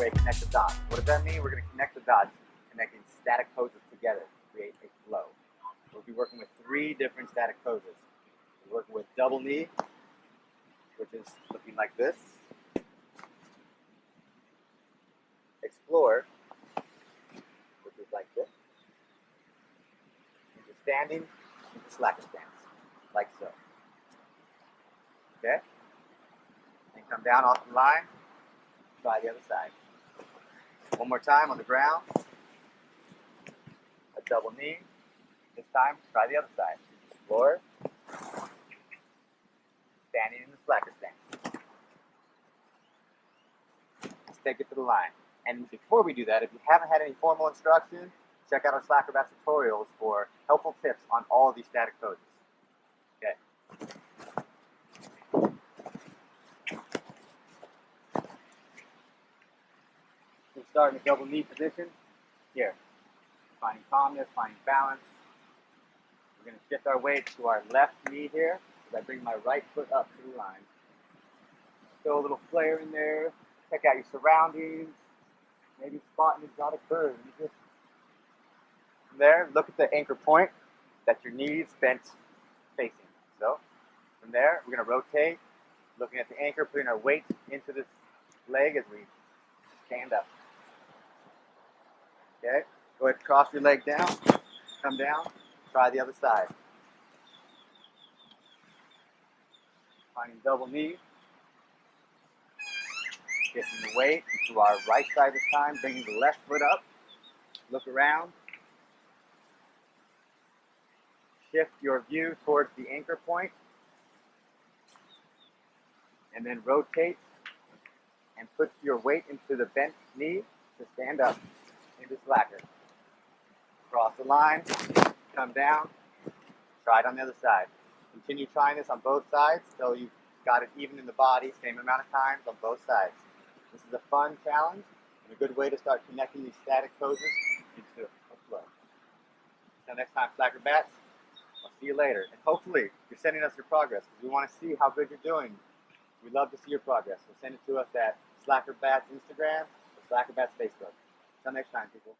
way, connect the dots. What does that mean? We're going to connect the dots, connecting static poses together to create a flow. We'll be working with 3 different static poses. We're working with double knee, which is looking like this. Explore, which is like this. Into standing, into slacker stance, like so. Okay? And come down off the line, try the other side. One more time on the ground. A double knee. This time, try the other side. Explore. Standing in the slacker stance. Let's take it to the line. And before we do that, if you haven't had any formal instruction, check out our SLACKROBATS tutorials for helpful tips on all of these static poses. Okay. We'll start in a double knee position. Here. Finding calmness, finding balance. We're going to shift our weight to our left knee here as I bring my right foot up to the line. Throw a little flare in there. Check out your surroundings. Maybe spot an exotic bird. From there, look at the anchor point that your knees bent facing. So, from there, we're going to rotate, looking at the anchor, putting our weight into this leg as we stand up. Okay, go ahead and cross your leg down, come down, try the other side. Finding double knee. Shifting the weight to our right side this time, bringing the left foot up, look around, shift your view towards the anchor point, and then rotate and put your weight into the bent knee to stand up into slacker. Cross the line, come down, try it on the other side. Continue trying this on both sides till you've got it even in the body, same amount of times on both sides. This is a fun challenge and a good way to start connecting these static poses into a flow. Until next time, SLACKROBATS, I'll see you later. And hopefully, you're sending us your progress because we want to see how good you're doing. We'd love to see your progress. So send it to us at SLACKROBATS Instagram or SLACKROBATS Facebook. Until next time, people.